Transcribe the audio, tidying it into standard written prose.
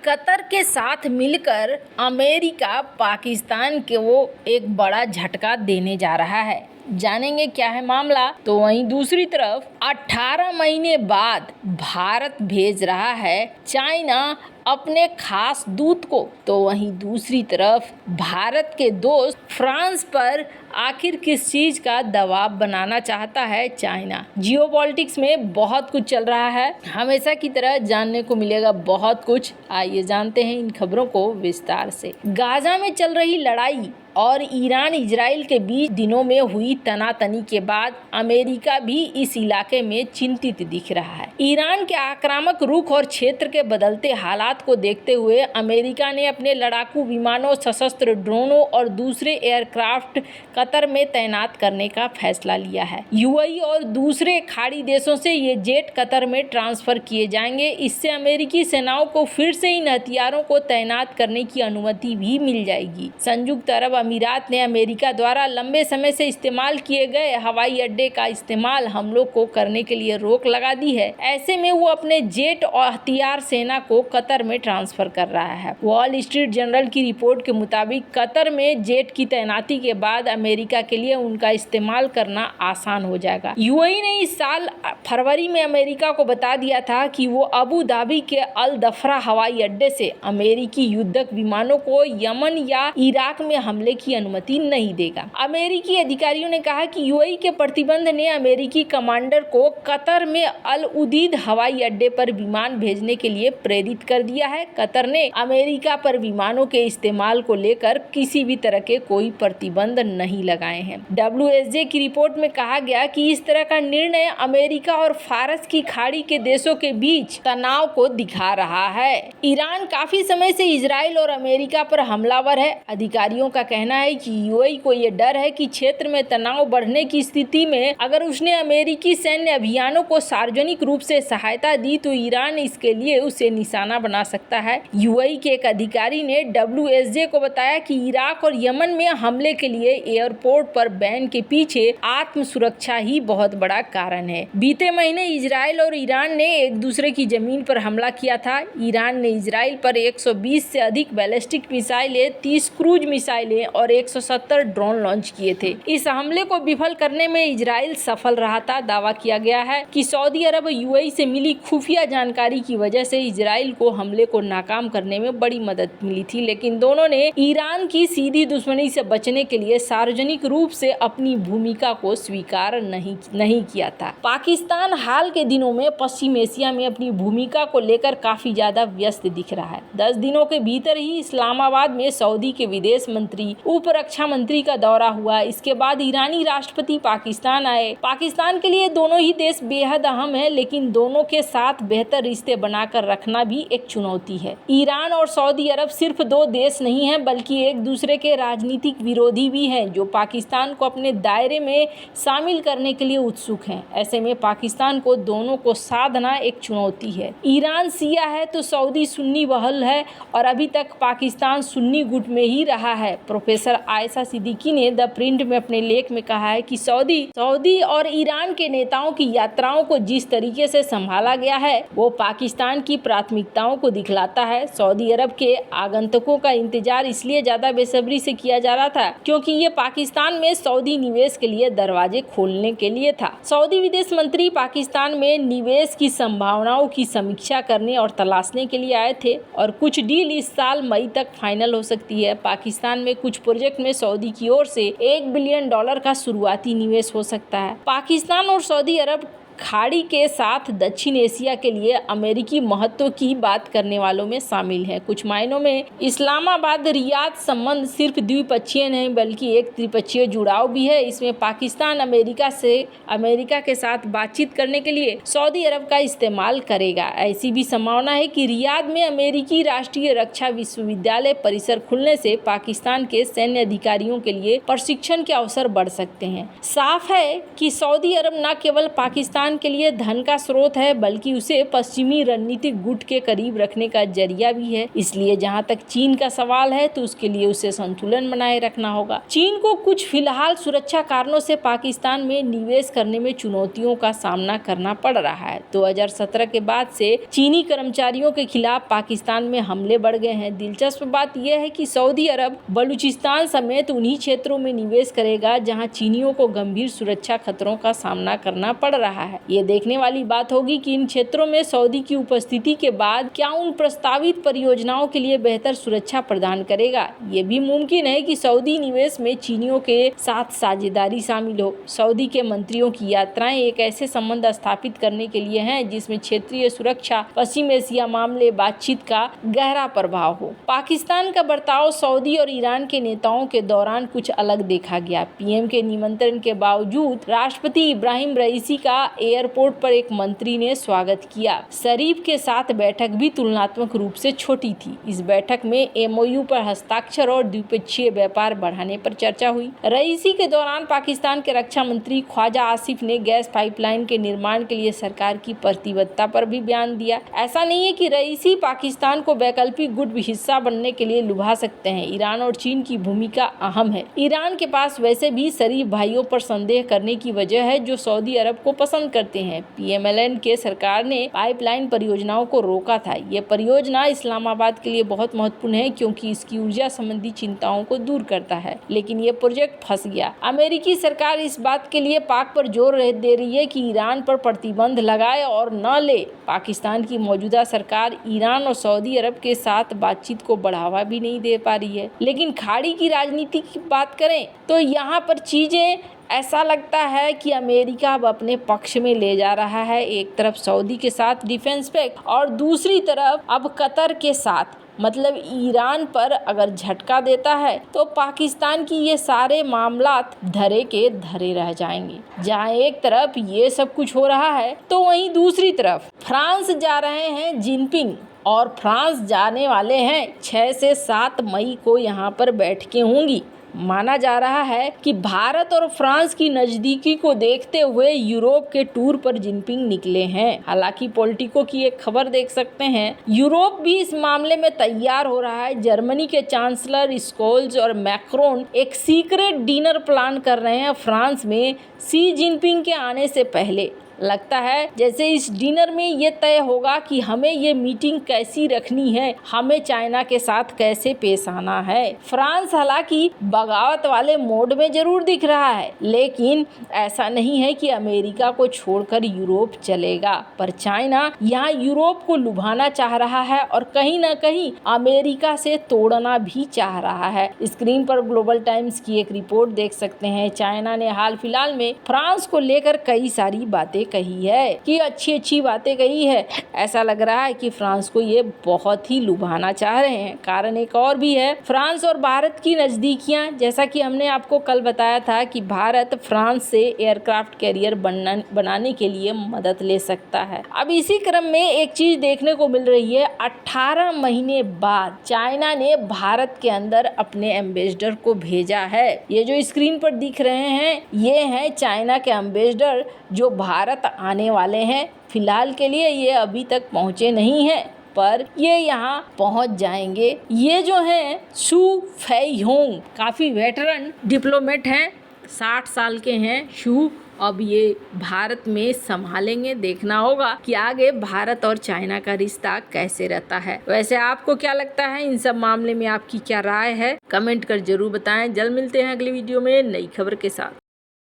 Qatar के साथ मिलकर अमेरिका पाकिस्तान के वो एक बड़ा झटका देने जा रहा है। जानेंगे क्या है मामला। तो वहीं दूसरी तरफ 18 महीने बाद भारत भेज रहा है चाइना अपने खास दूत को। तो वहीं दूसरी तरफ भारत के दोस्त फ्रांस पर आखिर किस चीज़ का दबाव बनाना चाहता है चाइना। जियोपॉलिटिक्स में बहुत कुछ चल रहा है, हमेशा की तरह जानने को मिलेगा बहुत कुछ। आइए जानते हैं इन खबरों को विस्तार से। गाजा में चल रही लड़ाई और ईरान इजराइल के बीच दिनों में हुई तनातनी के बाद अमेरिका भी इस इलाके में चिंतित दिख रहा है। ईरान के आक्रामक रुख और क्षेत्र के बदलते हालात को देखते हुए अमेरिका ने अपने लड़ाकू विमानों, सशस्त्र ड्रोनों और दूसरे एयरक्राफ्ट कतर में तैनात करने का फैसला लिया है। यूएई और दूसरे खाड़ी देशों से ये जेट कतर में ट्रांसफर किए जाएंगे। इससे अमेरिकी सेनाओं को फिर से इन हथियारों को तैनात करने की अनुमति भी मिल जाएगी। संयुक्त अरब अमीरात ने अमेरिका द्वारा लंबे समय से इस्तेमाल किए गए हवाई अड्डे का इस्तेमाल हमलों को करने के लिए रोक लगा दी है। ऐसे में वो अपने जेट और हथियार सेना को कतर में ट्रांसफर कर रहा है। वॉल स्ट्रीट जर्नल की रिपोर्ट के मुताबिक कतर में जेट की तैनाती के बाद अमेरिका के लिए उनका इस्तेमाल करना आसान हो जाएगा। यूएई ने इस साल फरवरी में अमेरिका को बता दिया था कि वो अबू धाबी के अल दफरा हवाई अड्डे से अमेरिकी युद्धक विमानों को यमन या इराक में हमले की अनुमति नहीं देगा। अमेरिकी अधिकारियों ने कहा कि यूएई के प्रतिबंध ने अमेरिकी कमांडर को कतर में अल उदीद हवाई अड्डे पर विमान भेजने के लिए प्रेरित कर दिया है। कतर ने अमेरिका पर विमानों के इस्तेमाल को लेकर किसी भी तरह के कोई प्रतिबंध नहीं लगाए हैं। WSJ की रिपोर्ट में कहा गया कि इस तरह का निर्णय अमेरिका और फारस की खाड़ी के देशों के बीच तनाव को दिखा रहा है। ईरान काफी समय से इजराइल और अमेरिका पर हमलावर है। अधिकारियों का कहना है कि यूएई को यह डर है कि क्षेत्र में तनाव बढ़ने की स्थिति में अगर उसने अमेरिकी सैन्य अभियानों को सार्वजनिक रूप से सहायता दी तो ईरान इसके लिए उसे निशाना बना सकता है। यूएई के एक अधिकारी ने WSJ को बताया कि इराक और यमन में हमले के लिए एयरपोर्ट पर बैन के पीछे आत्म सुरक्षा ही बहुत बड़ा कारण है। बीते महीने इजराइल और ईरान ने एक दूसरे की जमीन पर हमला किया था। ईरान ने इजराइल पर 120 से अधिक बैलिस्टिक मिसाइलें, 30 क्रूज मिसाइलें और 170 ड्रोन लॉन्च किए थे। इस हमले को विफल करने में इजराइल सफल रहा था। दावा किया गया है कि सऊदी अरब यूएई से मिली खुफिया जानकारी की वजह से इजराइल को हमले को नाकाम करने में बड़ी मदद मिली थी, लेकिन दोनों ने ईरान की सीधी दुश्मनी से बचने के लिए सार्वजनिक रूप से अपनी भूमिका को स्वीकार नहीं किया था। पाकिस्तान हाल के दिनों में पश्चिम एशिया में अपनी भूमिका को लेकर काफी ज्यादा व्यस्त दिख रहा है। 10 दिनों के भीतर ही इस्लामाबाद में सऊदी के विदेश मंत्री, उप रक्षा मंत्री का दौरा हुआ। इसके बाद ईरानी राष्ट्रपति पाकिस्तान आए। पाकिस्तान के लिए दोनों ही देश बेहद अहम है, लेकिन दोनों के साथ बेहतर रिश्ते बनाकर रखना भी एक चुनौती है। ईरान और सऊदी अरब सिर्फ दो देश नहीं हैं, बल्कि एक दूसरे के राजनीतिक विरोधी भी हैं जो पाकिस्तान को अपने दायरे में शामिल करने के लिए उत्सुक हैं। ऐसे में पाकिस्तान को दोनों को साधना एक चुनौती है। ईरान शिया है तो सऊदी सुन्नी बहल है और अभी तक पाकिस्तान सुन्नी गुट में ही रहा है। प्रोफेसर आयशा सिद्दीकी ने द प्रिंट में अपने लेख में कहा है कि सऊदी और ईरान के नेताओं की यात्राओं को जिस तरीके से संभाला गया है वो पाकिस्तान की प्राथमिकताओं को दिखलाता है। सऊदी अरब के आगंतुकों का इंतजार इसलिए ज्यादा बेसब्री से किया जा रहा था क्योंकि ये पाकिस्तान में सऊदी निवेश के लिए दरवाजे खोलने के लिए था। सऊदी विदेश मंत्री पाकिस्तान में निवेश की संभावनाओं की समीक्षा करने और तलाशने के लिए आए थे और कुछ डील इस साल मई तक फाइनल हो सकती है। पाकिस्तान में कुछ प्रोजेक्ट में सऊदी की ओर से $1 बिलियन का शुरुआती निवेश हो सकता है। पाकिस्तान और सऊदी अरब खाड़ी के साथ दक्षिण एशिया के लिए अमेरिकी महत्व की बात करने वालों में शामिल है। कुछ मायनों में इस्लामाबाद रियाद संबंध सिर्फ द्विपक्षीय नहीं बल्कि एक त्रिपक्षीय जुड़ाव भी है। इसमें पाकिस्तान अमेरिका के साथ बातचीत करने के लिए सऊदी अरब का इस्तेमाल करेगा। ऐसी भी संभावना है कि रियाद में अमेरिकी राष्ट्रीय रक्षा विश्वविद्यालय परिसर खुलने से पाकिस्तान के सैन्य अधिकारियों के लिए प्रशिक्षण के अवसर बढ़ सकते हैं। साफ है कि सऊदी अरब न केवल पाकिस्तान पाकिस्तान के लिए धन का स्रोत है बल्कि उसे पश्चिमी रणनीतिक गुट के करीब रखने का जरिया भी है। इसलिए जहां तक चीन का सवाल है तो उसके लिए उसे संतुलन बनाए रखना होगा। चीन को कुछ फिलहाल सुरक्षा कारणों से पाकिस्तान में निवेश करने में चुनौतियों का सामना करना पड़ रहा है। 2017 के बाद से चीनी कर्मचारियों के खिलाफ पाकिस्तान में हमले बढ़ गए हैं। दिलचस्प बात यह है कि सऊदी अरब बलूचिस्तान समेत उन्हीं क्षेत्रों में निवेश करेगा जहां चीनियों को गंभीर सुरक्षा खतरों का सामना करना पड़ रहा है। ये देखने वाली बात होगी कि इन क्षेत्रों में सऊदी की उपस्थिति के बाद क्या उन प्रस्तावित परियोजनाओं के लिए बेहतर सुरक्षा प्रदान करेगा। ये भी मुमकिन है कि सऊदी निवेश में चीनियों के साथ साझेदारी शामिल हो। सऊदी के मंत्रियों की यात्राएं एक ऐसे संबंध स्थापित करने के लिए हैं जिसमें क्षेत्रीय सुरक्षा, पश्चिम एशिया मामले, बातचीत का गहरा प्रभाव हो। पाकिस्तान का बर्ताव सऊदी और ईरान के नेताओं के दौरान कुछ अलग देखा गया। पीएम के निमंत्रण के बावजूद राष्ट्रपति इब्राहिम रईसी का एयरपोर्ट पर एक मंत्री ने स्वागत किया। शरीफ के साथ बैठक भी तुलनात्मक रूप से छोटी थी। इस बैठक में एमओयू पर हस्ताक्षर और द्विपक्षीय व्यापार बढ़ाने पर चर्चा हुई। रईसी के दौरान पाकिस्तान के रक्षा मंत्री ख्वाजा आसिफ ने गैस पाइपलाइन के निर्माण के लिए सरकार की प्रतिबद्धता पर भी बयान दिया। ऐसा नहीं है कि रईसी पाकिस्तान को वैकल्पिक गुट हिस्सा बनने के लिए लुभा सकते हैं। ईरान और चीन की भूमिका अहम है। ईरान के पास वैसे भी शरीफ भाइयों पर संदेह करने की वजह है जो सऊदी अरब को पसंद करते हैं। पीएमएलएन के सरकार ने पाइपलाइन परियोजनाओं को रोका था। ये परियोजना इस्लामाबाद के लिए बहुत महत्वपूर्ण है क्योंकि इसकी ऊर्जा संबंधी चिंताओं को दूर करता है, लेकिन ये प्रोजेक्ट फंस गया। अमेरिकी सरकार इस बात के लिए पाक पर जोर दे रही है कि ईरान पर प्रतिबंध लगाए और न ले। पाकिस्तान की मौजूदा सरकार ईरान और सऊदी अरब के साथ बातचीत को बढ़ावा भी नहीं दे पा रही है। लेकिन खाड़ी की राजनीति की बात करें तो यहाँ पर चीजें ऐसा लगता है कि अमेरिका अब अपने पक्ष में ले जा रहा है। एक तरफ सऊदी के साथ डिफेंस पैक्ट और दूसरी तरफ अब कतर के साथ, मतलब ईरान पर अगर झटका देता है तो पाकिस्तान की ये सारे मामलात धरे के धरे रह जाएंगे। जहां एक तरफ ये सब कुछ हो रहा है तो वहीं दूसरी तरफ फ्रांस जा रहे हैं जिनपिंग और फ्रांस जाने वाले हैं 6 से 7 मई को यहाँ पर बैठकें होंगी। माना जा रहा है कि भारत और फ्रांस की नजदीकी को देखते हुए यूरोप के टूर पर जिनपिंग निकले हैं। हालांकि पॉलिटिको की एक खबर देख सकते हैं, यूरोप भी इस मामले में तैयार हो रहा है। जर्मनी के चांसलर स्कोल्स और मैक्रोन एक सीक्रेट डिनर प्लान कर रहे हैं फ्रांस में शी जिनपिंग के आने से पहले। लगता है जैसे इस डिनर में ये तय होगा कि हमें ये मीटिंग कैसी रखनी है, हमें चाइना के साथ कैसे पेश आना है। फ्रांस हालांकि बगावत वाले मोड में जरूर दिख रहा है, लेकिन ऐसा नहीं है कि अमेरिका को छोड़कर यूरोप चलेगा। पर चाइना यहाँ यूरोप को लुभाना चाह रहा है और कहीं ना कहीं अमेरिका से तोड़ना भी चाह रहा है। स्क्रीन पर ग्लोबल टाइम्स की एक रिपोर्ट देख सकते हैं। चाइना ने हाल फिलहाल में फ्रांस को लेकर कई सारी बातें कही है कि अच्छी बातें कही है। ऐसा लग रहा है कि फ्रांस को ये बहुत ही लुभाना चाह रहे हैं। कारण एक और भी है, फ्रांस और भारत की नजदीकियां। जैसा कि हमने आपको कल बताया था कि भारत फ्रांस से एयरक्राफ्ट कैरियर बनाने के लिए मदद ले सकता है। अब इसी क्रम में एक चीज देखने को मिल रही है, 18 महीने बाद चाइना ने भारत के अंदर अपने एम्बेसडर को भेजा है। ये जो स्क्रीन पर दिख रहे हैं ये हैं चाइना के एम्बेसडर जो भारत आने वाले हैं। फिलहाल के लिए ये अभी तक पहुंचे नहीं हैं, पर ये यहाँ पहुंच जाएंगे। ये जो हैं शू फेइहोंग काफ़ी वेटरन डिप्लोमेट हैं, 60 साल के हैं शू। अब ये भारत में संभालेंगे। देखना होगा कि आगे भारत और चाइना का रिश्ता कैसे रहता है। वैसे आपको क्या लगता है, इन सब मामले में आपकी क्या राय है, कमेंट कर जरूर बताएं। जल्द मिलते हैं अगली वीडियो में नई खबर के साथ।